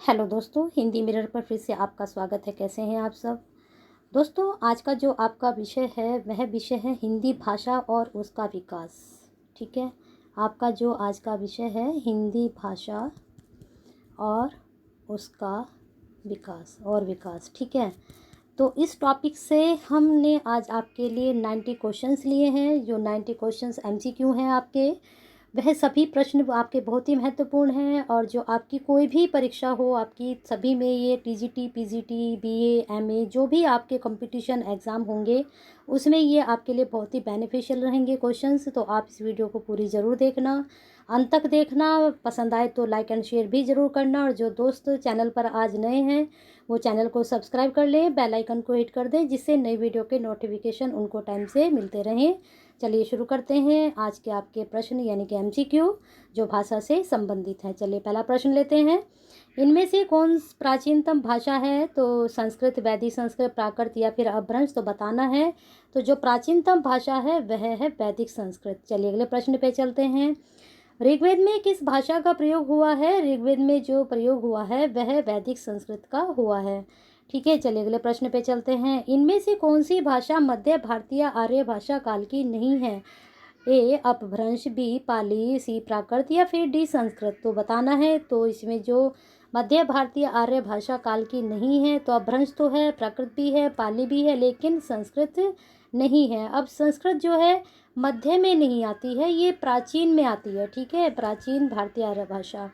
Hello दोस्तों, Hindi mirror पर फिर से आपका स्वागत है। कैसे हैं आप सब दोस्तों? आज का जो आपका विषय है वह विषय है हिंदी भाषा और उसका विकास। ठीक है, आपका जो आज का विषय है हिंदी भाषा और उसका विकास। ठीक है, तो इस टॉपिक से हमने आज आपके लिए 90 क्वेश्चंस लिए हैं। जो 90 क्वेश्चंस एमसीक्यू हैं आपके, वह सभी प्रश्न आपके बहुत ही महत्वपूर्ण हैं। और जो आपकी कोई भी परीक्षा हो, आपकी सभी में ये टीजीटी, पीजीटी, बीए, एमए जो भी आपके कंपटीशन एग्ज़ाम होंगे उसमें ये आपके लिए बहुत ही बेनिफिशियल रहेंगे क्वेश्चंस। तो आप इस वीडियो को पूरी ज़रूर देखना, अंत तक देखना। पसंद आए तो लाइक एंड शेयर भी ज़रूर करना। और जो दोस्त चैनल पर आज नए हैं वो चैनल को सब्सक्राइब कर लें, बेल आइकन को हिट कर दें, जिससे नई वीडियो के नोटिफिकेशन उनको टाइम से मिलते रहें। चलिए शुरू करते हैं आज के आपके प्रश्न यानी कि एमसीक्यू जो भाषा से संबंधित है। चलिए पहला प्रश्न लेते हैं। इनमें से कौन प्राचीनतम भाषा है? तो संस्कृत, वैदिक संस्कृत, प्राकृत या फिर अपभ्रंश तो बताना है। तो जो प्राचीनतम भाषा है वह है वैदिक संस्कृत। चलिए अगले प्रश्न पे चलते हैं। ऋग्वेद में किस भाषा का प्रयोग हुआ है? ऋग्वेद में जो प्रयोग हुआ है वह वैदिक संस्कृत का हुआ है। ठीक है, चलिए अगले प्रश्न पे चलते हैं। इनमें से कौन सी भाषा मध्य भारतीय आर्य भाषा काल की नहीं है? ए अपभ्रंश, बी पाली, सी प्राकृत या फिर डी संस्कृत तो बताना है। तो इसमें जो मध्य भारतीय आर्य भाषा काल की नहीं है तो अपभ्रंश तो है, प्राकृत भी है, पाली भी है, लेकिन संस्कृत नहीं है। अब संस्कृत जो है मध्य में नहीं आती है, ये प्राचीन में आती है। ठीक है, प्राचीन भारतीय आर्य भाषा।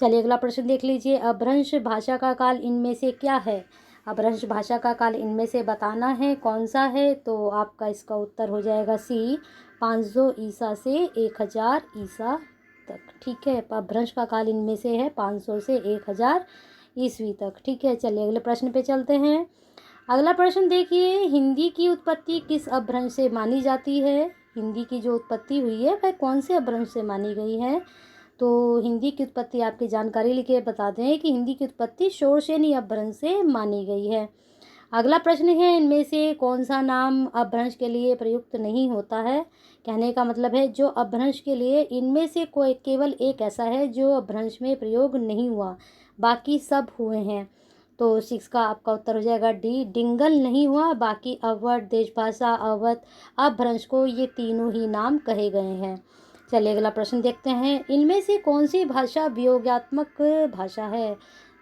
चलिए अगला प्रश्न देख लीजिए। अपभ्रंश भाषा का काल इनमें से क्या है? अपभ्रंश भाषा का काल इनमें से बताना है कौन सा है। तो आपका इसका उत्तर हो जाएगा सी, 500 ईसा से 1000 ईसा तक। ठीक है, अपभ्रंश का काल इनमें से है 500 से 1000 ईस्वी तक। ठीक है, चलिए अगले प्रश्न पे चलते हैं। अगला प्रश्न देखिए। हिंदी की उत्पत्ति किस अपभ्रंश से मानी जाती है? हिंदी की जो उत्पत्ति हुई है वह कौन से अपभ्रंश से मानी गई है? तो हिंदी की उत्पत्ति आपकी जानकारी लिखे बता दें कि हिंदी की उत्पत्ति शोरसेनी अपभ्रंश से मानी गई है। अगला प्रश्न है। इनमें से कौन सा नाम अपभ्रंश के लिए प्रयुक्त नहीं होता है? कहने का मतलब है जो अपभ्रंश के लिए इनमें से कोई केवल एक ऐसा है जो अपभ्रंश में प्रयोग नहीं हुआ, बाकी सब हुए हैं। तो 6 का आपका उत्तर हो जाएगा डी, डिंगल नहीं हुआ, बाकी अवध, देशभाषा, अवध, अपभ्रंश को ये तीनों ही नाम कहे गए हैं। चलिए अगला प्रश्न देखते हैं। इनमें से कौन सी भाषा वियोगात्मक भाषा है?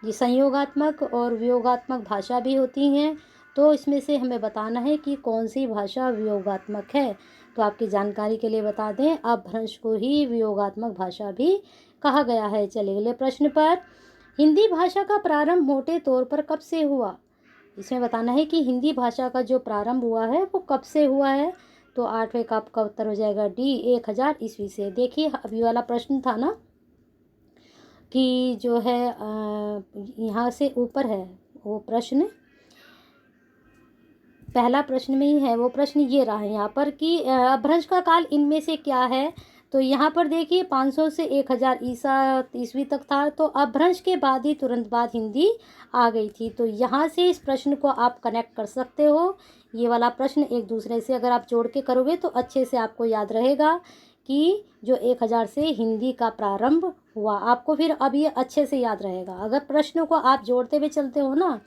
ये संयोगात्मक और वियोगात्मक भाषा भी होती हैं। तो इसमें से हमें बताना है कि कौन सी भाषा वियोगात्मक है। तो आपकी जानकारी के लिए बता दें अपभ्रंश को ही वियोगात्मक भाषा भी कहा गया है। चलिए अगले प्रश्न पर। हिंदी भाषा का प्रारंभ मोटे तौर पर कब से हुआ? इसमें बताना है कि हिंदी भाषा का जो प्रारंभ हुआ है वो कब से हुआ है। तो 8वें का आपका उत्तर हो जाएगा डी, 1000 ईस्वी से। देखिए अभी वाला प्रश्न था ना कि जो है यहाँ से ऊपर है वो प्रश्न, पहला प्रश्न में ही है वो प्रश्न, ये रहा है यहाँ पर कि अपभ्रंश का काल इनमें से क्या है। तो यहाँ पर देखिए 500 से 1000 ईस्वी तक था। तो अपभ्रंश के बाद ही तुरंत बाद हिंदी आ गई थी। तो यहाँ से इस प्रश्न को आप कनेक्ट कर सकते हो। ये वाला प्रश्न एक दूसरे से अगर आप जोड़ के करोगे तो अच्छे से आपको याद रहेगा कि जो 1000 से हिंदी का प्रारंभ हुआ, आपको फिर अब ये अच्छे से याद रहेगा। अगर प्रश्नों को आप जोड़ते हुए चलते हो ना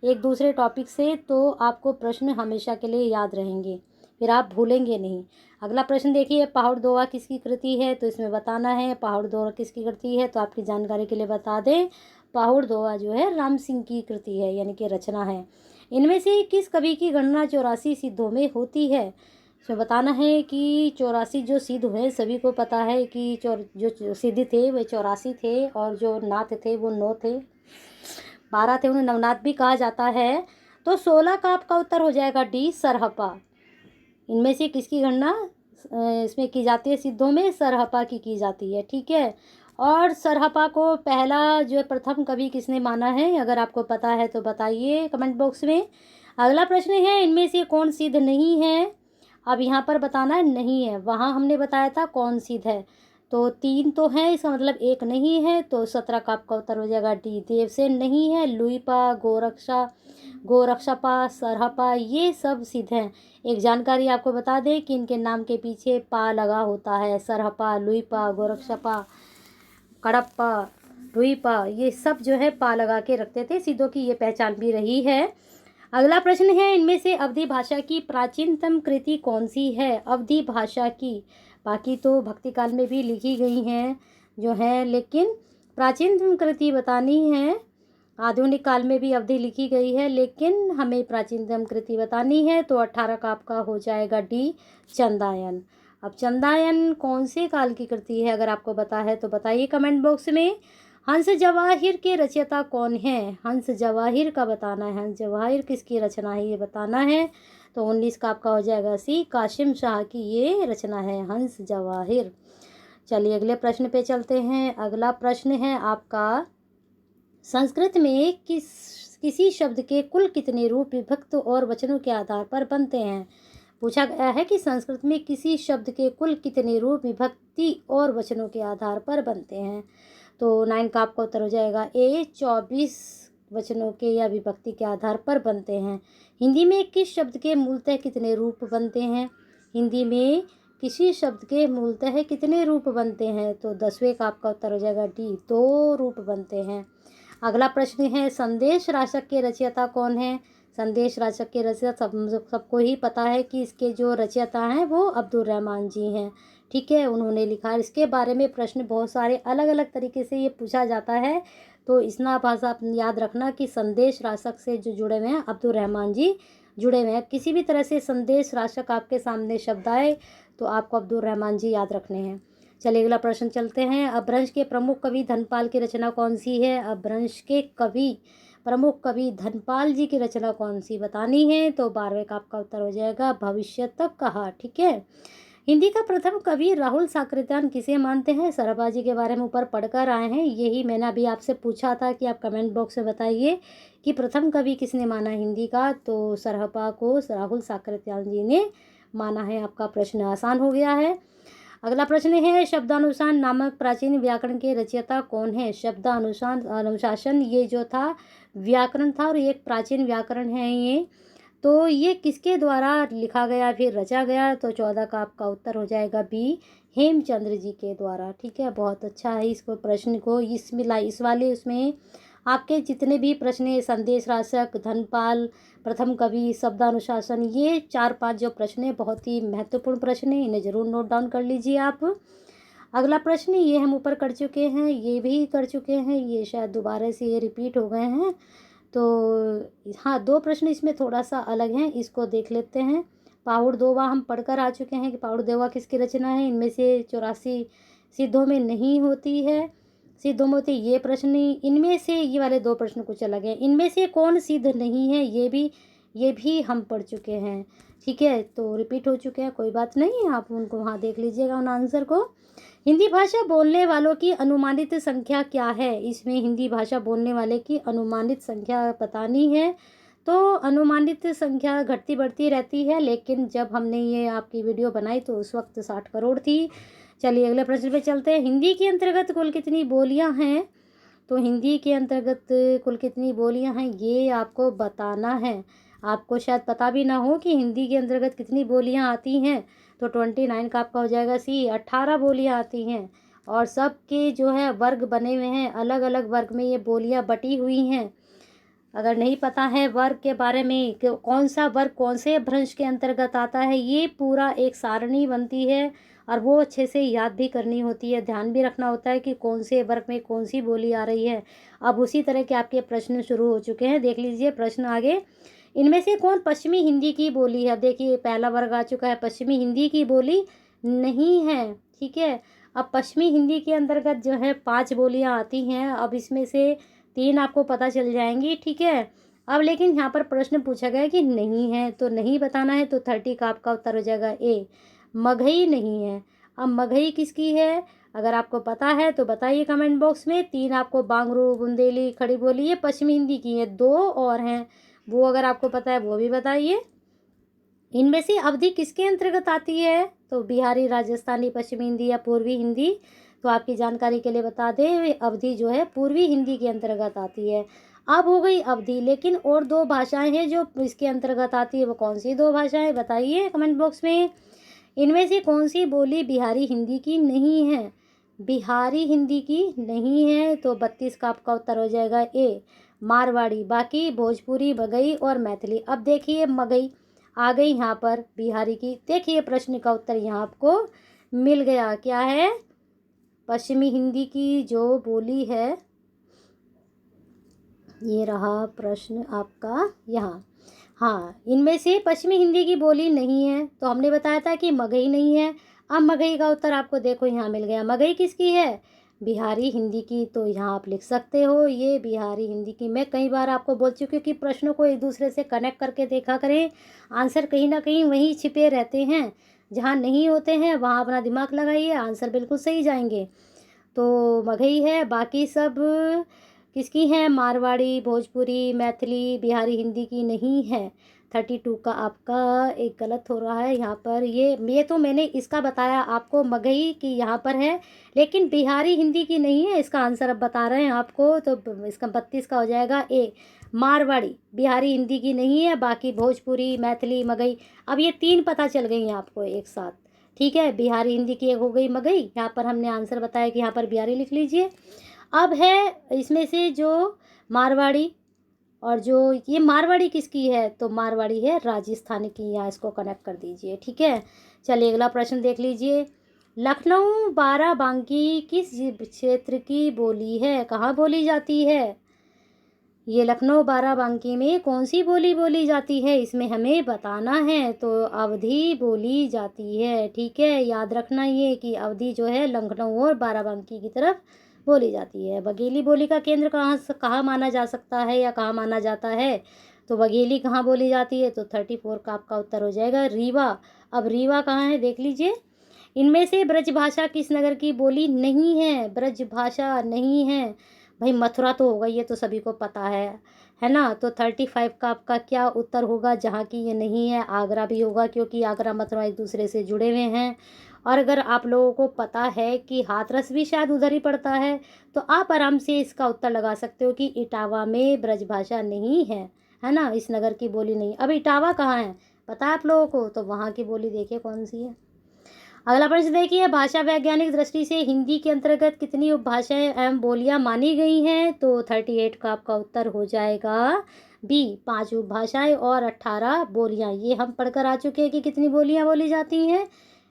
एक दूसरे टॉपिक से, तो आपको प्रश्न हमेशा के लिए याद रहेंगे, फिर आप भूलेंगे नहीं। अगला प्रश्न देखिए। पहाड़ दोहा किसकी कृति है? तो इसमें बताना है पहाड़ दोहा किसकी कृति है। तो आपकी जानकारी के लिए बता दें पहाड़ दोहा जो है राम सिंह की कृति है यानी कि रचना है। इनमें से किस कवि की गणना 84 सिद्धों में होती है? इसमें बताना है कि 84 जो सिद्ध हुए, सभी को पता है कि जो सिद्ध थे वे 84 थे और जो नाथ थे वो 9 थे, 12 थे, उन्हें नवनाथ भी कहा जाता है। तो 16 का आपका उत्तर हो जाएगा डी, सरहपा। इनमें से किसकी गणना इसमें की जाती है? सिद्धों में सरहपा की जाती है। ठीक है, और सरहपा को पहला जो है प्रथम कवि किसने माना है? अगर आपको पता है तो बताइए कमेंट बॉक्स में। अगला प्रश्न है। इनमें से कौन सिद्ध नहीं है? अब यहाँ पर बताना है नहीं है, वहाँ हमने बताया था कौन सिद्ध है। तो 3 तो है, इसका मतलब 1 नहीं है। तो 17 का आपका उत्तर हो जाएगा डी, देवसेन नहीं है, लुईपा, गोरक्षपा, सरहपा ये सब सिद्ध हैं। एक जानकारी आपको बता दें कि इनके नाम के पीछे पा लगा होता है। सरहपा, लुईपा, गोरक्षपा, कडप्पा, रुई पा, ये सब जो है पा लगा के रखते थे। सिद्धों की ये पहचान भी रही है। अगला प्रश्न है, इनमें से अवधी भाषा की प्राचीनतम कृति कौन सी है? अवधी भाषा की, बाकी तो भक्ति काल में भी लिखी गई हैं जो है, लेकिन प्राचीनतम कृति बतानी है। आधुनिक काल में भी अवधि लिखी गई है, लेकिन हमें प्राचीनतम कृति बतानी है। तो 18 का आपका हो जाएगा डी, चंदायन। अब चंदायन कौन से काल की कृति है? अगर आपको पता है तो बताइए कमेंट बॉक्स में। हंस जवाहिर के रचयिता कौन है? हंस जवाहिर का बताना है। हंस जवाहिर किसकी रचना है ये बताना है। तो 19 का आपका हो जाएगा सी, कासिम शाह की ये रचना है हंस जवाहिर। चलिए अगले प्रश्न पे चलते हैं। अगला प्रश्न है आपका, संस्कृत में किसी शब्द के कुल कितने रूप विभक्त और वचनों के आधार पर बनते हैं? पूछा गया है कि संस्कृत में किसी शब्द के कुल कितने रूप विभक्ति और वचनों के आधार पर बनते हैं। तो 9 का आपका उत्तर हो जाएगा ए, 24 वचनों के या विभक्ति के आधार पर बनते हैं। हिंदी में किस शब्द के मूलतः कितने रूप बनते हैं? हिंदी में किसी शब्द के मूलतः कितने रूप बनते हैं? तो 10वें का आपका उत्तर हो जाएगा डी, 2 रूप बनते हैं। अगला प्रश्न है, संदेश राशक के रचयिता कौन है? संदेश राशक के रचयिता सबको ही पता है कि इसके जो रचयिता हैं वो अब्दुल रहमान जी हैं। ठीक है, उन्होंने लिखा। इसके बारे में प्रश्न बहुत सारे अलग अलग तरीके से ये पूछा जाता है। तो इसना भाषा आप याद रखना कि संदेश राशक से जो जुड़े हुए हैं अब्दुल रहमान जी जुड़े हुए हैं। किसी भी तरह से संदेश राशक आपके सामने शब्द आए तो आपको अब्दुल रहमान जी याद रखने हैं। चलिए अगला प्रश्न चलते हैं। अपभ्रंश के प्रमुख कवि धनपाल की रचना कौन सी है? अपभ्रंश के प्रमुख कवि धनपाल जी की रचना कौन सी बतानी है? तो 12वें का आपका उत्तर हो जाएगा भविष्य तक कहा। ठीक है, हिंदी का प्रथम कवि राहुल साकृत्यायन किसे मानते हैं? सरहपा जी के बारे में ऊपर पढ़कर आए हैं। यही मैंने अभी आपसे पूछा था कि आप कमेंट बॉक्स में बताइए कि प्रथम कवि किसने माना हिंदी का। तो सरहपा को राहुल साकृत्यायन जी ने माना है। आपका प्रश्न आसान हो गया है। अगला प्रश्न है, शब्दानुशासन नामक प्राचीन व्याकरण के रचयिता कौन है? अनुशासन ये जो था व्याकरण था और ये एक प्राचीन व्याकरण है ये। तो ये किसके द्वारा लिखा गया फिर रचा गया? तो 14 का आपका उत्तर हो जाएगा बी, हेमचंद्र जी के द्वारा। ठीक है, बहुत अच्छा है। इसको प्रश्न को इस वाले उसमें आपके जितने भी प्रश्न है, संदेश राशक, धनपाल, प्रथम कवि, शब्दानुशासन, ये 4-5 जो प्रश्न है बहुत ही महत्वपूर्ण प्रश्न है। इन्हें ज़रूर नोट डाउन कर लीजिए आप। अगला प्रश्न ये हम ऊपर कर चुके हैं, ये भी कर चुके हैं, ये शायद दोबारा से ये रिपीट हो गए हैं। तो हाँ, 2 प्रश्न इसमें थोड़ा सा अलग हैं, इसको देख लेते हैं। पाहुड़ दोवा हम पढ़कर आ चुके हैं कि पाहुड़ दोवा किसकी रचना है। इनमें से 84 सिद्धों में नहीं होती है। सिद्धों में होती ये प्रश्न नहीं। इनमें से ये वाले 2 प्रश्न कुछ अलग हैं। इनमें से कौन सिद्ध नहीं है ये भी हम पढ़ चुके हैं। ठीक है, तो रिपीट हो चुके हैं, कोई बात नहीं, आप उनको वहाँ देख लीजिएगा उन आंसर को। हिंदी भाषा बोलने वालों की अनुमानित संख्या क्या है? इसमें हिंदी भाषा बोलने वाले की अनुमानित संख्या बतानी है। तो अनुमानित संख्या घटती बढ़ती रहती है, लेकिन जब हमने ये आपकी वीडियो बनाई तो उस वक्त 60 करोड़ थी। चलिए अगले प्रश्न पे चलते हैं। हिंदी के अंतर्गत कुल कितनी बोलियां हैं? तो हिंदी के अंतर्गत कुल कितनी बोलियां हैं ये आपको बताना है। आपको शायद पता भी ना हो कि हिंदी के अंतर्गत कितनी बोलियां आती हैं। तो 29 का आपका हो जाएगा सी, 18 बोलियां आती हैं। और सब के जो है वर्ग बने हुए हैं, अलग अलग वर्ग में ये बोलियां बटी हुई हैं। अगर नहीं पता है वर्ग के बारे में कि कौन सा वर्ग कौन से भ्रंश के अंतर्गत आता है, ये पूरा एक सारणी बनती है और वो अच्छे से याद भी करनी होती है, ध्यान भी रखना होता है कि कौन से वर्ग में कौन सी बोली आ रही है। अब उसी तरह के आपके प्रश्न शुरू हो चुके हैं, देख लीजिए प्रश्न आगे। इनमें से कौन पश्चिमी हिंदी की बोली है? देखिए पहला वर्ग आ चुका है, पश्चिमी हिंदी की बोली नहीं है। ठीक है, अब पश्चिमी हिंदी के अंतर्गत जो है 5 बोलियां आती हैं। अब इसमें से 3 आपको पता चल जाएंगी। ठीक है, अब लेकिन यहाँ पर प्रश्न पूछा गया कि नहीं है, तो नहीं बताना है। तो 30 का आपका उत्तर हो जाएगा ए, मगही नहीं है। अब मगही किसकी है? अगर आपको पता है तो बताइए कमेंट बॉक्स में। 3 आपको बांगरू, बुंदेली, खड़ी बोली, ये पश्चिमी हिंदी की है। 2 और हैं, वो अगर आपको पता है वो भी बताइए। इनमें से अवधि किसके अंतर्गत आती है? तो बिहारी, राजस्थानी, पश्चिमी हिंदी या पूर्वी हिंदी। तो आपकी जानकारी के लिए बता दें, अवधि जो है पूर्वी हिंदी के अंतर्गत आती है। अब हो गई अवधि, लेकिन और 2 भाषाएं हैं जो इसके अंतर्गत आती है। वो कौन सी 2 भाषाएं बताइए कमेंट बॉक्स में। इनमें से कौन सी बोली बिहारी हिंदी की नहीं है? बिहारी हिंदी की नहीं है, तो 32 का आपका उत्तर हो जाएगा ए मारवाड़ी। बाकी भोजपुरी, मगही और मैथिली। अब देखिए मगही आ गई यहाँ पर बिहारी की। देखिए प्रश्न का उत्तर यहाँ आपको मिल गया। क्या है? पश्चिमी हिंदी की जो बोली है, ये रहा प्रश्न आपका यहाँ। हाँ, इनमें से पश्चिमी हिंदी की बोली नहीं है, तो हमने बताया था कि मगही नहीं है। अब मगही का उत्तर आपको देखो यहाँ मिल गया। मगही किसकी है? बिहारी हिंदी की। तो यहाँ आप लिख सकते हो ये बिहारी हिंदी की। मैं कई बार आपको बोल चुकी हूँ कि प्रश्नों को एक दूसरे से कनेक्ट करके देखा करें। आंसर कहीं ना कहीं वहीं छिपे रहते हैं, जहाँ नहीं होते हैं वहाँ अपना दिमाग लगाइए, आंसर बिल्कुल सही जाएंगे। तो मगही है। बाकी सब किसकी हैं? मारवाड़ी, भोजपुरी, मैथिली, बिहारी हिंदी की नहीं है। 32 का आपका एक गलत हो रहा है यहाँ पर। ये तो मैंने इसका बताया आपको, मगही की यहाँ पर है, लेकिन बिहारी हिंदी की नहीं है। इसका आंसर अब बता रहे हैं आपको, तो इसका 32 का हो जाएगा ए मारवाड़ी। बिहारी हिंदी की नहीं है। बाकी भोजपुरी, मैथिली, मगही, अब ये 3 पता चल गई हैं आपको एक साथ। ठीक है, बिहारी हिंदी की एक हो गई मगही। यहाँ पर हमने आंसर बताया कि यहाँ पर बिहारी लिख लीजिए। अब है इसमें से जो मारवाड़ी, और जो ये मारवाड़ी किसकी है? तो मारवाड़ी है राजस्थान की। यहाँ इसको कनेक्ट कर दीजिए। ठीक है, चलिए अगला प्रश्न देख लीजिए। लखनऊ बाराबंकी किस क्षेत्र की बोली है? कहाँ बोली जाती है? ये लखनऊ बाराबंकी में कौन सी बोली बोली जाती है, इसमें हमें बताना है। तो अवधी बोली जाती है। ठीक है, याद रखना ये कि अवधी जो है लखनऊ और बाराबंकी की तरफ बोली जाती है। बघेली बोली का केंद्र कहाँ माना जा सकता है या कहाँ माना जाता है? तो बघेली कहाँ बोली जाती है? तो 34 का आपका उत्तर हो जाएगा रीवा। अब रीवा कहाँ है देख लीजिए। इनमें से ब्रजभाषा किस नगर की बोली नहीं है? ब्रजभाषा नहीं है भाई, मथुरा तो होगा, ये तो सभी को पता है ना। तो 35 का आपका क्या उत्तर होगा? जहाँ की ये नहीं है, आगरा भी होगा, क्योंकि आगरा मथुरा एक दूसरे से जुड़े हुए हैं। और अगर आप लोगों को पता है कि हाथरस भी शायद उधर ही पड़ता है, तो आप आराम से इसका उत्तर लगा सकते हो कि इटावा में ब्रजभाषा नहीं है ना, इस नगर की बोली नहीं। अब इटावा कहाँ है पता है आप लोगों को? तो वहाँ की बोली देखिए कौन सी है। अगला प्रश्न देखिए, भाषा वैज्ञानिक दृष्टि से हिंदी के अंतर्गत कितनी उपभाषाएं एवं बोलियां मानी गई हैं? तो 38 का आपका उत्तर हो जाएगा बी 5 उपभाषाएं और 18 बोलियां। ये हम पढ़कर आ चुके हैं कि कितनी बोलियां बोली जाती हैं,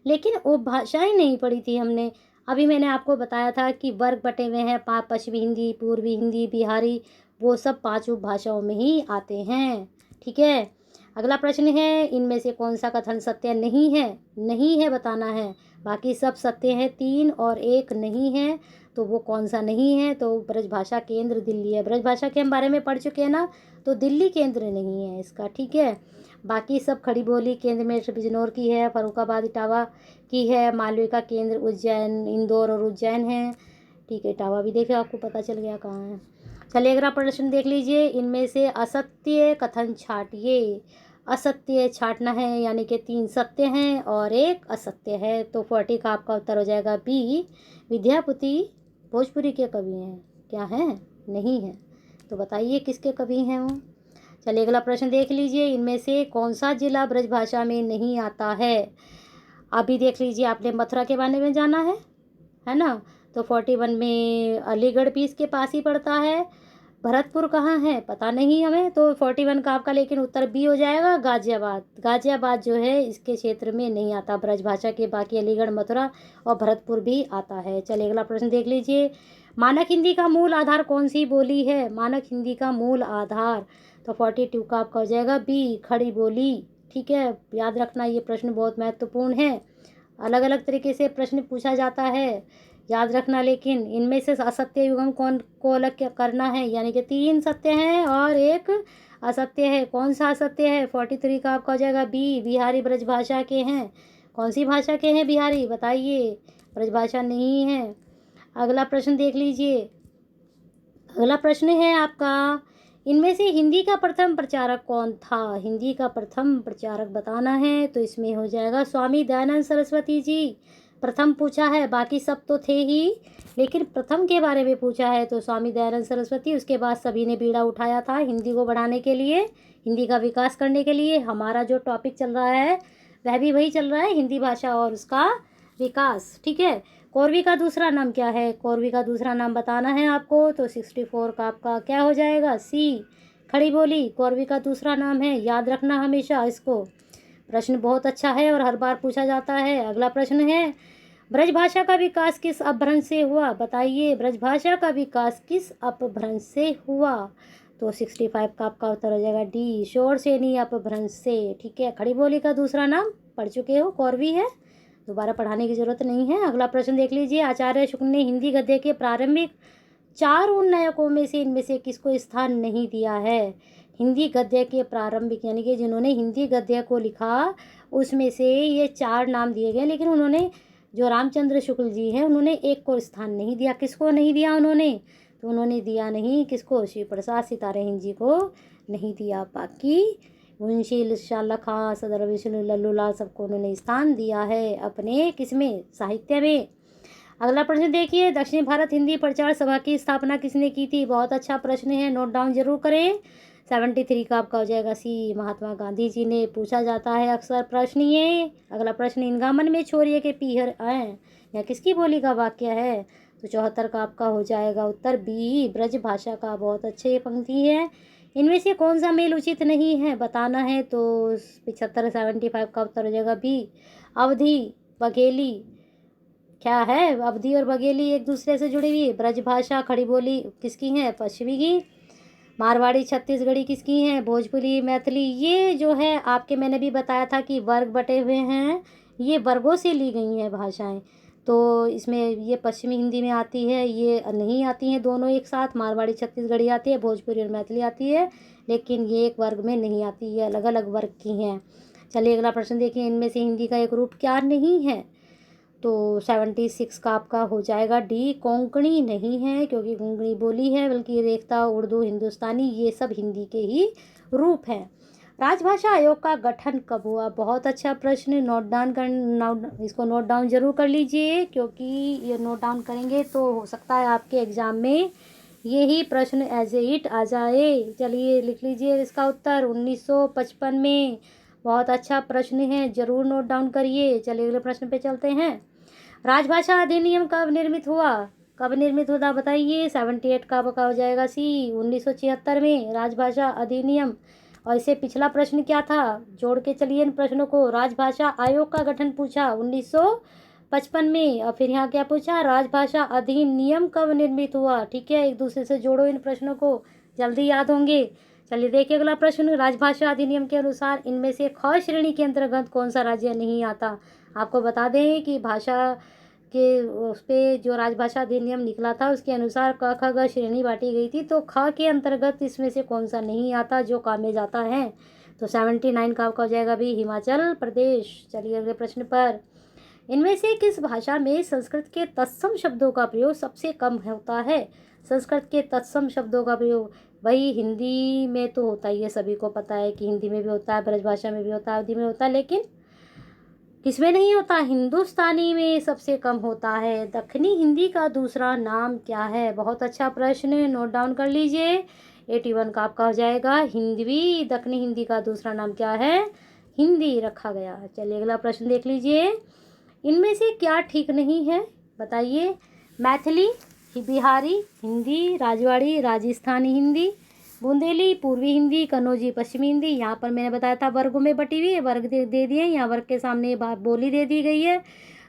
लेकिन उपभाषाएं नहीं पढ़ी थी हमने। अभी मैंने आपको बताया था कि वर्ग बटे हुए हैं, पश्चिमी हिंदी, पूर्वी हिंदी, बिहारी, वो सब 5 उपभाषाओं में ही आते हैं। ठीक है, अगला प्रश्न है, इनमें से कौन सा कथन सत्य नहीं है? नहीं है बताना है, बाकी सब सत्य है। 3 और 1 नहीं है, तो वो कौन सा नहीं है? तो ब्रजभाषा केंद्र दिल्ली है। ब्रजभाषा के हम बारे में पढ़ चुके हैं ना, तो दिल्ली केंद्र नहीं है इसका। ठीक है, बाकी सब खड़ी बोली केंद्र में बिजनौर की है, फरुखाबाद इटावा की है, मालवे का केंद्र उज्जैन, इंदौर और उज्जैन है। ठीक है, इटावा भी देखिए आपको पता चल गया कहाँ है। चलिए अगला प्रश्न देख लीजिए, इनमें से असत्य कथन छाटिए। असत्य छाटना है, यानी कि 3 सत्य हैं और 1 असत्य है। तो 40 का आपका उत्तर हो जाएगा बी विद्यापति भोजपुरी के कवि हैं। क्या हैं? नहीं है। तो बताइए किसके कवि हैं वो। चलिए अगला प्रश्न देख लीजिए, इनमें से कौन सा जिला ब्रजभाषा में नहीं आता है? अभी देख लीजिए, आपने मथुरा के बारे में जाना है ना। तो 41 में अलीगढ़ भी इसके पास ही पड़ता है। भरतपुर कहाँ है पता नहीं हमें, तो 41 का आपका लेकिन उत्तर बी हो जाएगा गाजियाबाद। गाजियाबाद जो है इसके क्षेत्र में नहीं आता ब्रजभाषा के। बाकी अलीगढ़, मथुरा और भरतपुर भी आता है। चलिए अगला प्रश्न देख लीजिए, मानक हिंदी का मूल आधार कौन सी बोली है? मानक हिंदी का मूल आधार, तो 42 का आपका हो जाएगा बी खड़ी बोली। ठीक है, याद रखना ये प्रश्न बहुत महत्वपूर्ण है। अलग अलग तरीके से प्रश्न पूछा जाता है, याद रखना। लेकिन इनमें से असत्य युग्म कौन को अलग क्या करना है, यानी कि 3 सत्य हैं और 1 असत्य है। कौन सा असत्य है? 43 का आपका हो जाएगा बी बिहारी ब्रजभाषा के हैं। कौन सी भाषा के हैं बिहारी बताइए? ब्रजभाषा नहीं है। अगला प्रश्न देख लीजिए, अगला प्रश्न है आपका, इनमें से हिंदी का प्रथम प्रचारक कौन था? हिंदी का प्रथम प्रचारक बताना है, तो इसमें हो जाएगा स्वामी दयानंद सरस्वती जी। प्रथम पूछा है, बाकी सब तो थे ही, लेकिन प्रथम के बारे में पूछा है तो स्वामी दयानंद सरस्वती। उसके बाद सभी ने बीड़ा उठाया था हिंदी को बढ़ाने के लिए, हिंदी का विकास करने के लिए। हमारा जो टॉपिक चल रहा है वह भी वही चल रहा है, हिंदी भाषा और उसका विकास। ठीक है, कौरवी का दूसरा नाम क्या है? कौरवी का दूसरा नाम बताना है आपको, तो 64 का आपका क्या हो जाएगा? सी, खड़ी बोली कौरवी का दूसरा नाम है। याद रखना हमेशा इसको, प्रश्न बहुत अच्छा है और हर बार पूछा जाता है। अगला प्रश्न है, ब्रजभाषा का विकास किस अपभ्रंश से हुआ? बताइए, ब्रजभाषा का विकास किस अपभ्रंश से हुआ? तो 65 का आपका उत्तर हो जाएगा डी, शोरसेनी अपभ्रंश से। ठीक है, खड़ी बोली का दूसरा नाम पढ़ चुके हो, कौरवी है, दोबारा पढ़ाने की जरूरत नहीं है। अगला प्रश्न देख लीजिए, आचार्य शुक्ल ने हिंदी गद्य के प्रारंभिक 4 उन्नयकों में से इनमें से किसको स्थान नहीं दिया है? हिंदी गद्य के प्रारंभिक यानी कि जिन्होंने हिंदी गद्य को लिखा उसमें से ये 4 नाम दिए गए, लेकिन उन्होंने जो रामचंद्र शुक्ल जी हैं उन्होंने एक को स्थान नहीं दिया। किसको नहीं दिया उन्होंने? तो उन्होंने दिया नहीं किसको? शिव प्रसाद सितारहीन जी को नहीं दिया। बाकी मुंशी शाला खां, सदर विष्णु, लल्लूलाल सबको उन्होंने स्थान दिया है अपने किसमें? साहित्य में। अगला प्रश्न देखिए, दक्षिण भारत हिंदी प्रचार सभा की स्थापना किसने की थी? बहुत अच्छा प्रश्न है, नोट डाउन जरूर करें। 73 का आपका हो जाएगा सी, महात्मा गांधी जी ने। पूछा जाता है अक्सर प्रश्न ये। अगला प्रश्न, इनका मन में छोरिए के पीहर आए, यह किसकी बोली का वाक्य है? तो 74 का आपका हो जाएगा उत्तर बी, ब्रज भाषा का। बहुत अच्छे पंक्ति है। इनमें से कौन सा मेल उचित नहीं है बताना है, तो 75 का उत्तर हो जाएगा बी, अवधि बघेली। क्या है? अवधि और बघेली एक दूसरे से जुड़ी हुई। ब्रजभाषा खड़ी बोली किसकी है? पश्चिमी की। मारवाड़ी छत्तीसगढ़ी किसकी हैं? भोजपुरी मैथिली। ये जो है आपके मैंने भी बताया था कि वर्ग बटे हुए हैं, ये वर्गों से ली गई हैं भाषाएं। तो इसमें ये पश्चिमी हिंदी में आती है, ये नहीं आती हैं दोनों एक साथ। मारवाड़ी छत्तीसगढ़ी आती है, भोजपुरी और मैथिली आती है, लेकिन ये एक वर्ग में नहीं आती है, अलग अलग वर्ग की हैं। चलिए अगला प्रश्न देखिए, इनमें से हिंदी का एक रूप क्या नहीं है? तो 76 का आपका हो जाएगा डी, कोंकणी नहीं है, क्योंकि कोंकणी बोली है, बल्कि रेखता, उर्दू, हिंदुस्तानी ये सब हिंदी के ही रूप हैं। राजभाषा आयोग का गठन कब हुआ? बहुत अच्छा प्रश्न, इसको नोट डाउन जरूर कर लीजिए, क्योंकि ये नोट डाउन करेंगे तो हो सकता है आपके एग्जाम में यही प्रश्न एज ए इट आ जाए। चलिए लिख लीजिए इसका उत्तर 1955 में। बहुत अच्छा प्रश्न है, जरूर नोट डाउन करिए। चलिए अगले प्रश्न पे चलते हैं। राजभाषा अधिनियम कब निर्मित हुआ? कब निर्मित हुआ बताइए। 78 का आपका हो जाएगा सी, 1976 में राजभाषा अधिनियम। और इससे पिछला प्रश्न क्या था, जोड़ के चलिए इन प्रश्नों को। राजभाषा आयोग का गठन पूछा 1955 में, और फिर यहाँ क्या पूछा, राजभाषा अधिनियम कब निर्मित हुआ। ठीक है, एक दूसरे से जोड़ो इन प्रश्नों को, जल्दी याद होंगे। चलिए देखिए अगला प्रश्न, राजभाषा अधिनियम के अनुसार इनमें से ख श्रेणी के अंतर्गत कौन सा राज्य नहीं आता? आपको बता दें कि भाषा के उस पर जो राजभाषा अधिनियम निकला था उसके अनुसार क ख ग श्रेणी बांटी गई थी, तो ख के अंतर्गत इसमें से कौन सा नहीं आता जो काम में जाता है? तो 79 का आपका हो जाएगा भी, हिमाचल प्रदेश। चलिए अगले प्रश्न पर, इनमें से किस भाषा में संस्कृत के तत्सम शब्दों का प्रयोग सबसे कम होता है? संस्कृत के तत्सम शब्दों का प्रयोग भाई हिंदी में तो होता ही है, सभी को पता है कि हिंदी में भी होता है, ब्रजभाषा में भी होता है, अवधी में होता है, लेकिन किसमें नहीं होता? हिंदुस्तानी में सबसे कम होता है। दक्षिणी हिंदी का दूसरा नाम क्या है? बहुत अच्छा प्रश्न, नोट डाउन कर लीजिए। 81 का आपका हो जाएगा हिंदवी। दक्षिणी हिंदी का दूसरा नाम क्या है? हिंदी रखा गया। चलिए अगला प्रश्न देख लीजिए, इनमें से क्या ठीक नहीं है बताइए। मैथिली, बिहारी हिंदी, राजवाड़ी राजस्थानी हिंदी, बुंदेली पूर्वी हिंदी, कन्नौजी पश्चिमी हिंदी। यहाँ पर मैंने बताया था वर्गों में बटी हुई है, वर्ग दे दिए, यहाँ वर्ग के सामने बोली दे दी गई है।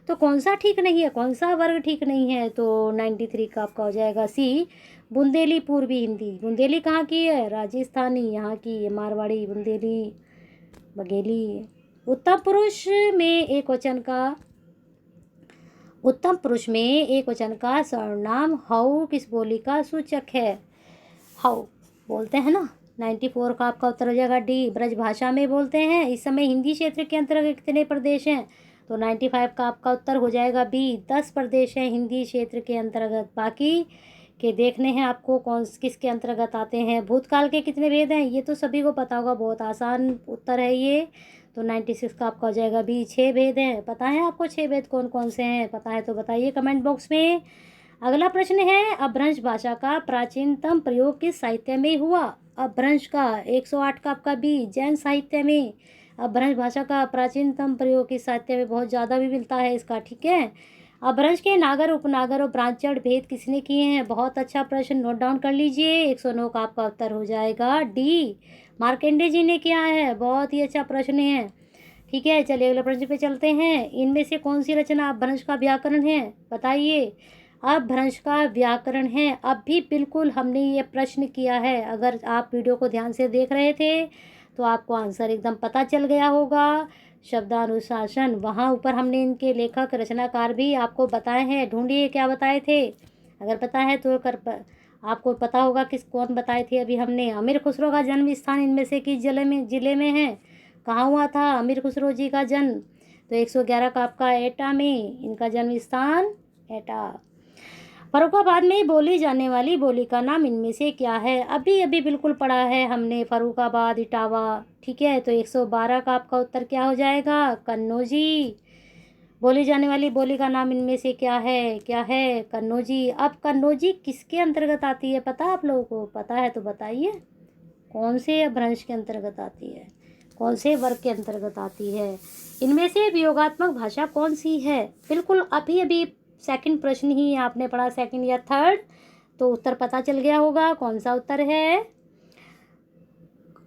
तो कौन सा ठीक नहीं है, कौन सा वर्ग ठीक नहीं है? तो 93 का आपका हो जाएगा सी, बुंदेली पूर्वी हिंदी। बुंदेली कहाँ की है? राजस्थानी, यहाँ की मारवाड़ी बुंदेली बघेली। उत्तम पुरुष में एक वचन का सर्वनाम हऊ किस बोली का सूचक है? हऊ बोलते हैं ना। 94 का आपका उत्तर हो जाएगा डी, ब्रजभाषा में बोलते हैं। इस समय हिंदी क्षेत्र के अंतर्गत कितने प्रदेश हैं? तो 95 का आपका उत्तर हो जाएगा बी, 10 प्रदेश हैं हिंदी क्षेत्र के अंतर्गत। बाकी के देखने हैं आपको कौन किसके अंतर्गत आते हैं। भूतकाल के कितने भेद हैं ये तो सभी को पता होगा, बहुत आसान उत्तर है ये। तो 96 का आपका हो जाएगा बी, 6 भेद हैं। पता है आपको 6 भेद कौन कौन से हैं? पता है तो बताइए कमेंट बॉक्स में। अगला प्रश्न है, अपभ्रंश भाषा का प्राचीनतम प्रयोग किस साहित्य में हुआ? अपभ्रंश का 108 का आपका बी, जैन साहित्य में। अपभ्रंश भाषा का प्राचीनतम प्रयोग किस साहित्य में? बहुत ज़्यादा भी मिलता है इसका। ठीक है, अपभ्रंश के नागर, उपनागर और प्रांतचर भेद किसने किए हैं? बहुत अच्छा प्रश्न, नोट डाउन कर लीजिए। 109 का आपका उत्तर हो जाएगा डी, मार्कंडेय जी ने किया है। बहुत ही अच्छा प्रश्न है। ठीक है, चलिए अगले प्रश्न पे चलते हैं। इनमें से कौन सी रचना अपभ्रंश का व्याकरण है? बताइए। अपभ्रंश का व्याकरण है। अब भी बिल्कुल हमने ये प्रश्न किया है। अगर आप वीडियो को ध्यान से देख रहे थे तो आपको आंसर एकदम पता चल गया होगा। शब्दानुशासन, वहाँ ऊपर हमने इनके लेखक रचनाकार भी आपको बताए हैं। ढूंढिए क्या बताए थे। अगर पता है तो आपको पता होगा किस कौन बताए थे अभी हमने। अमीर खुसरो का जन्म स्थान इनमें से किस जिले में है? कहाँ हुआ था अमीर खुसरो जी का जन्म? तो 111 का आपका एटा में इनका जन्म स्थान एटा। फर्रुखाबाद में बोली जाने वाली बोली का नाम इनमें से क्या है? अभी अभी बिल्कुल पढ़ा है हमने, फर्रुखाबाद, इटावा। ठीक है, तो 112 का आपका उत्तर क्या हो जाएगा? कन्नौजी। बोली जाने वाली बोली का नाम इनमें से क्या है? क्या है? कन्नौजी। अब कन्नौजी किसके अंतर्गत आती है? पता आप लोगों को? पता है तो बताइए। कौन से अपभ्रंश के अंतर्गत आती है? कौन से वर्ग के अंतर्गत आती है? इनमें से वियोगात्मक भाषा कौन सी है? बिल्कुल अभी अभी सेकंड प्रश्न ही आपने पढ़ा, सेकंड या थर्ड, तो उत्तर पता चल गया होगा। कौन सा उत्तर है?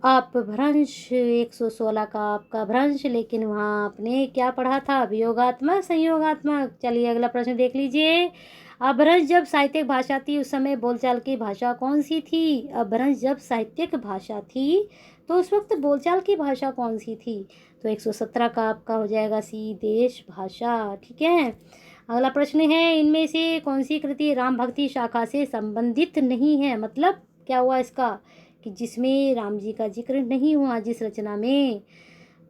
अपभ्रंश। 116 का आपका भ्रंश, लेकिन वहाँ आपने क्या पढ़ा था? वियोगात्मक, संयोगात्मक। चलिए अगला प्रश्न देख लीजिए। अपभ्रंश जब साहित्यिक भाषा थी उस समय बोलचाल की भाषा कौन सी थी? अपभ्रंश जब साहित्यिक भाषा थी तो उस वक्त बोलचाल की भाषा कौन सी थी? तो 117 का आपका हो जाएगा सी, देश भाषा। ठीक है, अगला प्रश्न है। इनमें से कौन सी कृति राम भक्ति शाखा से संबंधित नहीं है? मतलब क्या हुआ इसका कि जिसमें राम जी का जिक्र नहीं हुआ जिस रचना में,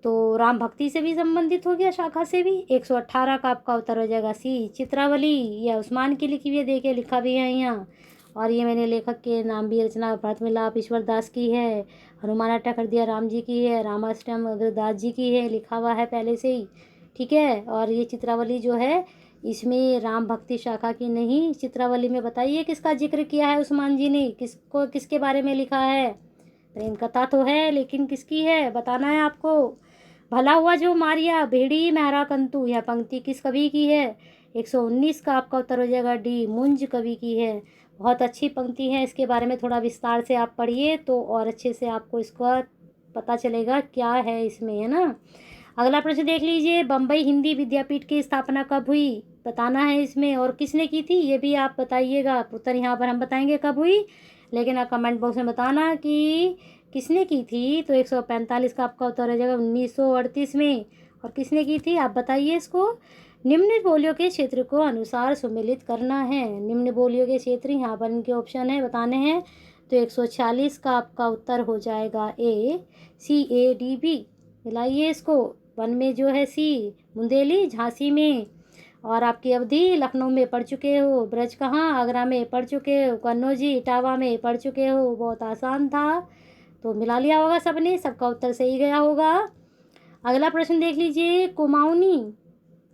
तो राम भक्ति से भी संबंधित हो गया, शाखा से भी। 118 का आपका उत्तर हो जाएगा सी, चित्रावली। यह उस्मान की लिखी हुई है, देखिए लिखा भी है यहाँ। और ये मैंने लेखक के नाम भी, रचना भरत मिलाप ईश्वर दास की है। हनुमान अट्टा कर दिया राम जी की है। रामाष्टम अग्रदास जी की है, लिखा हुआ है पहले से ही। ठीक है, और ये चित्रावली जो है इसमें राम भक्ति शाखा की नहीं। चित्रावली में बताइए किसका जिक्र किया है उस्मान जी ने? किसको, किसके बारे में लिखा है? प्रेम कथा तो है, लेकिन किसकी है बताना है आपको। भला हुआ जो मारिया भेड़ी महरा कंतु, यह पंक्ति किस कवि की है? 119 का आपका उत्तर हो जाएगा डी, मुंज कवि की है। बहुत अच्छी पंक्ति है, इसके बारे में थोड़ा विस्तार से आप पढ़िए तो और अच्छे से आपको इसका पता चलेगा क्या है इसमें, है ना। अगला प्रश्न देख लीजिए। बम्बई हिंदी विद्यापीठ की स्थापना कब हुई? बताना है इसमें, और किसने की थी ये भी आप बताइएगा। उत्तर यहाँ पर हम बताएंगे कब हुई, लेकिन आप कमेंट बॉक्स में बताना कि किसने की थी। तो 145 का आपका उत्तर हो जाएगा 1938 में। और किसने की थी आप बताइए इसको। निम्न बोलियों के क्षेत्र को अनुसार सुमेलित करना है। निम्न बोलियों के क्षेत्र यहाँ पर इनके ऑप्शन है, बताने हैं। तो 146 का आपका उत्तर हो जाएगा ए, CADB। मिलाइए इसको। वन में जो है सी, बुंदेली झांसी में। और आपकी अवधि लखनऊ में पढ़ चुके हो। ब्रज कहाँ? आगरा में पढ़ चुके हो। कन्नौजी इटावा में पढ़ चुके हो। बहुत आसान था, तो मिला लिया होगा सबने, सबका उत्तर सही गया होगा। अगला प्रश्न देख लीजिए। कुमाऊनी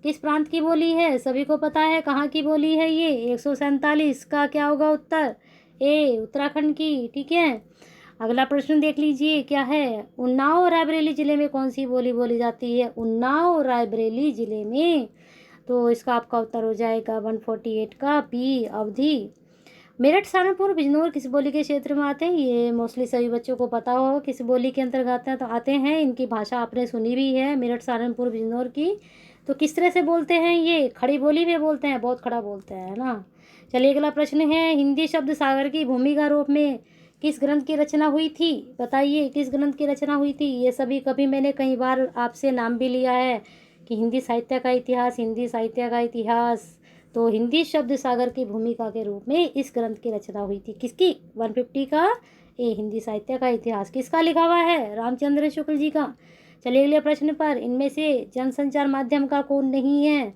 किस प्रांत की बोली है? सभी को पता है कहाँ की बोली है ये। 147 का क्या होगा उत्तर? ए, उत्तराखंड की। ठीक है, अगला प्रश्न देख लीजिए क्या है। उन्नाव रायबरेली जिले में कौन सी बोली बोली जाती है? उन्नाव रायबरेली जिले में, तो इसका आपका उत्तर हो जाएगा 148 का बी, अवधि। मेरठ सहारनपुर बिजनौर किस बोली के क्षेत्र में आते हैं? ये मोस्टली सभी बच्चों को पता हो किस बोली के अंतर्गत आते हैं। इनकी भाषा आपने सुनी भी है, मेरठ सहारनपुर बिजनौर की। तो किस तरह से बोलते हैं ये? खड़ी बोली में बोलते हैं, बहुत खड़ा बोलते हैं, है ना। चलिए अगला प्रश्न है। हिंदी शब्द सागर की भूमिका रूप में किस ग्रंथ की रचना हुई थी? बताइए किस ग्रंथ की रचना हुई थी। ये सभी कभी मैंने कई बार आपसे नाम भी लिया है कि हिंदी साहित्य का इतिहास, हिंदी साहित्य का इतिहास। तो हिंदी शब्द सागर की भूमिका के रूप में इस ग्रंथ की रचना हुई थी। किसकी? 150 का ए, हिंदी साहित्य का इतिहास। किसका लिखा हुआ है? रामचंद्र शुक्ल जी का। चलिए अगले प्रश्न पर। इनमें से जनसंचार माध्यम का कौन नहीं है?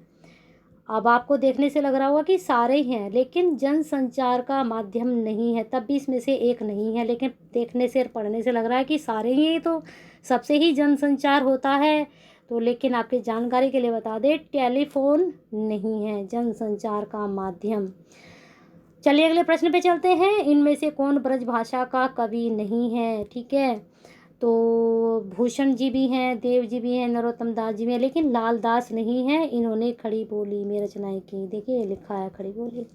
अब आपको देखने से लग रहा होगा कि सारे ही हैं, लेकिन जनसंचार का माध्यम नहीं है, तब भी इसमें से एक नहीं है। लेकिन देखने से और पढ़ने से लग रहा है कि सारे ही हैं, तो सबसे ही जनसंचार होता है। तो लेकिन आपकी जानकारी के लिए बता दें, टेलीफोन नहीं है जनसंचार का माध्यम। चलिए अगले प्रश्न पे चलते हैं। इनमें से कौन ब्रज भाषा का कवि नहीं है? ठीक है, तो भूषण जी भी हैं, देव जी भी हैं, नरोत्तम दास जी भी हैं, लेकिन लाल दास नहीं हैं। इन्होंने खड़ी बोली में रचनाएं की। देखिए लिखा है खड़ी बोली।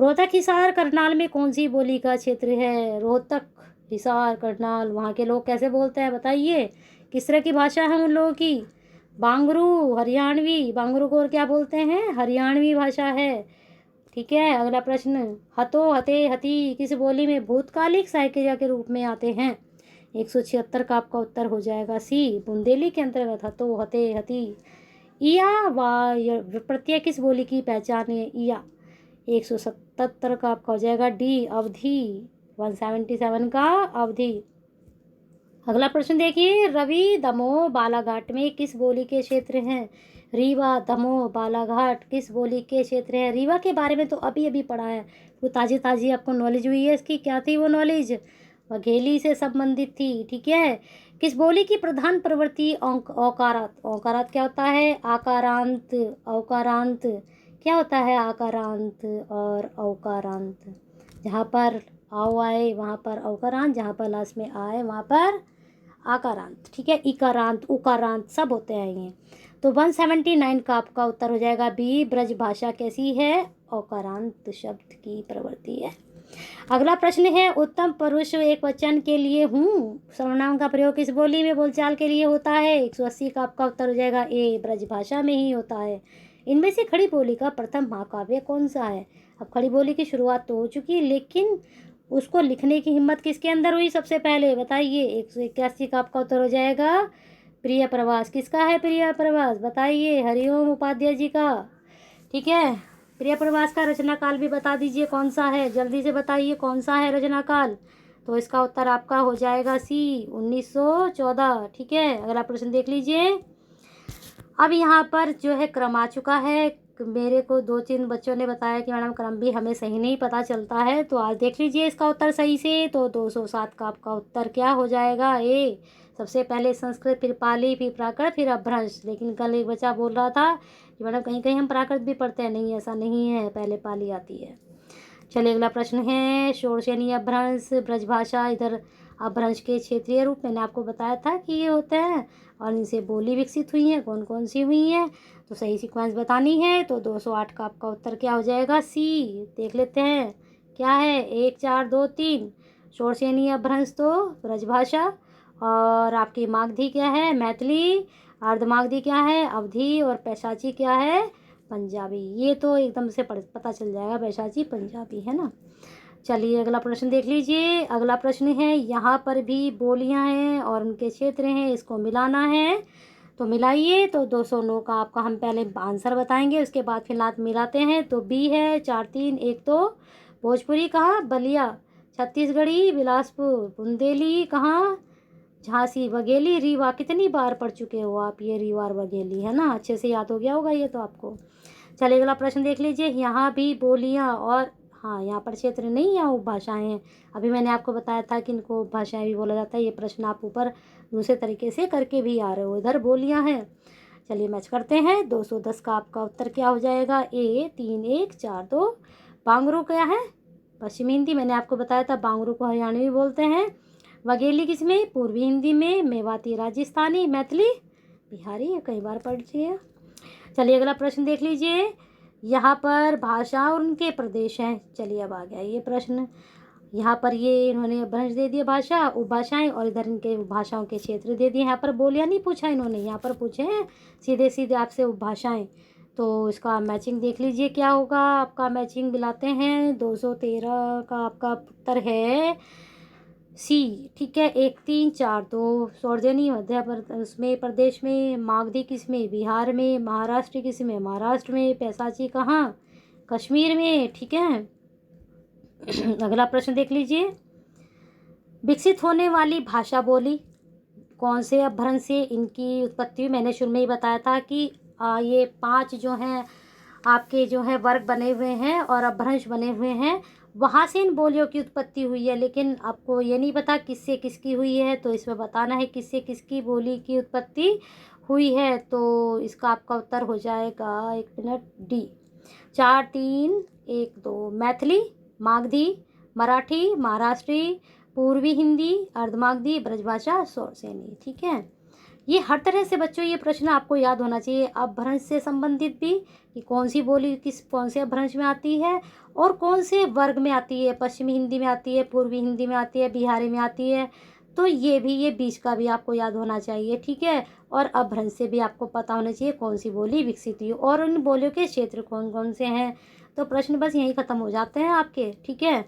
रोहतक, हिसार, करनाल में कौन सी बोली का क्षेत्र है? रोहतक, हिसार, करनाल, वहाँ के लोग कैसे बोलते हैं बताइए? किस तरह की भाषा है उन लोगों की? बांगरू, हरियाणवी। बांगरू को और क्या बोलते हैं? हरियाणवी भाषा है। ठीक है, अगला प्रश्न। हतो, हते, हती किस बोली में भूतकालिक सहायक्रिया के रूप में आते हैं? 176 का आपका उत्तर हो जाएगा सी, बुंदेली के अंतर्गत हतो, हते, हती। इया व प्रत्यय किस बोली की पहचान है? इया। 177 का आपका हो जाएगा डी, अवधि। 177 का अवधि। अगला प्रश्न देखिए, रवि, दमोह, बालाघाट में किस बोली के क्षेत्र हैं? रीवा, दमोह, बालाघाट किस बोली के क्षेत्र है? रीवा के बारे में तो अभी अभी पढ़ा है, वो ताज़ी ताज़ी आपको नॉलेज हुई है इसकी। क्या थी वो नॉलेज? वघेली से संबंधित थी। ठीक है। किस बोली की प्रधान प्रवृत्ति औकारात? औकारात क्या होता है? आकारांत, औकारांत क्या होता है? आकारांत और औकारांत। जहाँ पर आओ आए वहाँ पर औकारांत, जहाँ पर लास्ट में आए वहाँ पर आकारांत। ठीक है, इकारांत, उकारांत सब होते हैं ये। तो 179 का आपका उत्तर हो जाएगा बी, ब्रज भाषा कैसी है? औकारांत शब्द की प्रवृत्ति है। अगला प्रश्न है, उत्तम पुरुष एक वचन के लिए हूँ सर्वनाम का प्रयोग किस बोली में बोलचाल के लिए होता है? 180 का आपका उत्तर हो जाएगा ए, ब्रज भाषा में ही होता है। इनमें से खड़ी बोली का प्रथम महाकाव्य कौन सा है? अब खड़ी बोली की शुरुआत तो हो चुकी है, लेकिन उसको लिखने की हिम्मत किसके अंदर हुई सबसे पहले बताइए? 181 का आपका उत्तर हो जाएगा प्रिय प्रवास। किसका है प्रिय प्रवास? बताइए, हरिओम उपाध्याय जी का। ठीक है, प्रिय प्रवास का रचना काल भी बता दीजिए कौन सा है, जल्दी से बताइए कौन सा है रचना काल। तो इसका उत्तर आपका हो जाएगा सी, 1914। ठीक है, अगला प्रश्न देख लीजिए। अब यहाँ पर जो है क्रम आ चुका है। मेरे को 2-3 बच्चों ने बताया कि मैडम क्रम भी हमें सही नहीं पता चलता है, तो आज देख लीजिए इसका उत्तर सही से। तो 207 का आपका उत्तर क्या हो जाएगा? ए, सबसे पहले संस्कृत, फिर पाली, फिर प्राकृत, फिर अपभ्रंश। लेकिन कल एक बच्चा बोल रहा था कि मैडम कहीं कहीं हम प्राकृत भी पढ़ते हैं। नहीं, ऐसा नहीं है, पहले पाली आती है। चलिए अगला प्रश्न है, षोडशनी अपभ्रंश, ब्रजभाषा। इधर अपभ्रंश के क्षेत्रीय रूप मैंने आपको बताया था कि ये होते हैं और इनसे बोली विकसित हुई हैं। कौन कौन सी हुई हैं? तो सही सीक्वेंस बतानी है। तो 208 का आपका उत्तर क्या हो जाएगा? सी। देख लेते हैं क्या है। 1, 4, 2, 3 षोडशनी अपभ्रंश तो ब्रजभाषा, और आपकी मागधी क्या है? मैथिली। अर्धमागधी क्या है? अवधी। और पैशाची क्या है? पंजाबी। ये तो एकदम से पता चल जाएगा, पैशाची पंजाबी है ना। चलिए अगला प्रश्न देख लीजिए। अगला प्रश्न है, यहाँ पर भी बोलियाँ हैं और उनके क्षेत्र हैं, इसको मिलाना है। तो मिलाइए। तो 209 का आपका हम पहले आंसर बताएंगे, उसके बाद फिर लात मिलाते हैं। तो बी है 4, 3, 1। तो भोजपुरी कहाँ? बलिया। छत्तीसगढ़ी बिलासपुर। बुंदेली कहाँ? झांसी। बघेली रीवा। कितनी बार पढ़ चुके हो आप ये रीवा और बघेली, है ना? अच्छे से याद हो गया होगा ये तो आपको। चलिए अगला प्रश्न देख लीजिए। यहाँ भी बोलियाँ और हाँ, यहाँ पर क्षेत्र नहीं, यहाँ उपभाषाएं हैं। अभी मैंने आपको बताया था कि इनको उपभाषाएं भी बोला जाता है। ये प्रश्न आप ऊपर दूसरे तरीके से करके भी आ रहे हो। इधर बोलियाँ हैं। चलिए मैच करते हैं। 210 का आपका उत्तर क्या हो जाएगा? ए, 3, 1, 4, 2। बांगरू क्या है? पश्चिमी हिंदी। मैंने आपको बताया था बांगरू को हरियाणवी बोलते हैं। वघेली किसमें? पूर्वी हिंदी में। मेवाती राजस्थानी। मैथिली बिहारी। कई बार पढ़ लिया। चलिए अगला प्रश्न देख लीजिए। यहाँ पर भाषा और उनके प्रदेश हैं। चलिए अब आ गया ये प्रश्न। यहाँ पर ये इन्होंने भ्रंश दे दिया भाषा, उपभाषाएं, और इधर इनके भाषाओं के क्षेत्र दे दिए। यहाँ पर बोलियाँ नहीं पूछा इन्होंने, यहाँ पर पूछे हैं सीधे सीधे आपसे उपभाषाएं। तो इसका मैचिंग देख लीजिए क्या होगा। आपका मैचिंग मिलाते हैं। 213 का आपका उत्तर है सी। ठीक है, 1, 3, 4, 2 सौर्जनी मध्य उसमें प्रदेश में। मागधी किस में? बिहार में। महाराष्ट्र किस में? महाराष्ट्र में। पैसाची कहाँ? कश्मीर में। ठीक है। अगला प्रश्न देख लीजिए। विकसित होने वाली भाषा बोली कौन से अपभ्रंश से इनकी उत्पत्ति हुई? मैंने शुरू में ही बताया था कि ये 5 जो हैं आपके जो है वर्ग बने हुए हैं और अपभ्रंश बने हुए हैं, वहाँ से इन बोलियों की उत्पत्ति हुई है। लेकिन आपको ये नहीं पता किससे किसकी हुई है, तो इसमें बताना है किससे किसकी बोली की उत्पत्ति हुई है। तो इसका आपका उत्तर हो जाएगा, 1 मिनट, डी। 4, 3, 1, 2 मैथिली, मागधी, मराठी, महाराष्ट्री, पूर्वी हिंदी, अर्धमागधी, ब्रजभाषा, शौरसेनी। ठीक है, ये हर तरह से बच्चों ये प्रश्न आपको याद होना चाहिए। अपभ्रंश से संबंधित भी कि कौन सी बोली कौन से अपभ्रंश में आती है और कौन से वर्ग में आती है, पश्चिमी हिंदी में आती है, पूर्वी हिंदी में आती है, बिहारी में आती है। तो ये बीच का भी आपको याद होना चाहिए। ठीक है, और अपभ्रंश से भी आपको पता होना चाहिए कौन सी बोली विकसित हुई और उन बोलियों के क्षेत्र कौन कौन से हैं। तो प्रश्न बस यहीं ख़त्म हो जाते हैं आपके। ठीक है,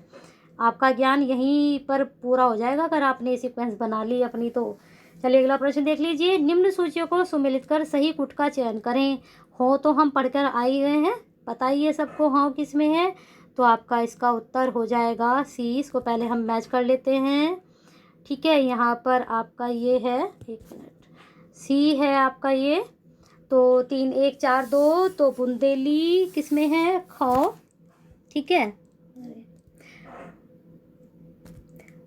आपका ज्ञान यहीं पर पूरा हो जाएगा अगर आपने सीक्वेंस बना ली अपनी। तो चलिए अगला प्रश्न देख लीजिए। निम्न सूचियों को सुमेलित कर सही गुट का चयन करें। हो तो हम पढ़कर आ ही गए हैं, बताइए सबको हाँ किस में है। तो आपका इसका उत्तर हो जाएगा सी। इसको पहले हम मैच कर लेते हैं। ठीक है, यहाँ पर आपका ये है, एक मिनट, सी है आपका ये। तो 3 1 4 2, तो बुंदेली किस में है, ख। ठीक है,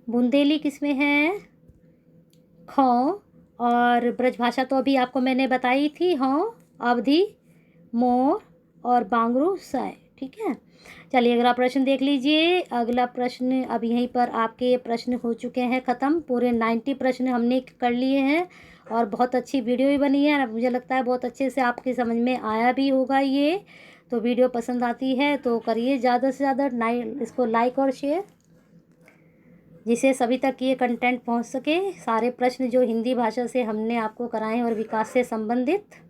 बुंदेली किस में है, ख। और ब्रजभाषा तो अभी आपको मैंने बताई थी, हाँ, अवधि, मोर और बांगरू, सय। ठीक है, चलिए अगला प्रश्न देख लीजिए। अगला प्रश्न अब यहीं पर आपके प्रश्न हो चुके हैं ख़त्म। पूरे 90 प्रश्न हमने कर लिए हैं और बहुत अच्छी वीडियो भी बनी है। मुझे लगता है बहुत अच्छे से आपके समझ में आया भी होगा ये। तो वीडियो पसंद आती है तो करिए ज़्यादा से ज़्यादा इसको लाइक और शेयर, जिससे सभी तक ये कंटेंट पहुंच सके। सारे प्रश्न जो हिंदी भाषा से हमने आपको कराए हैं और विकास से संबंधित।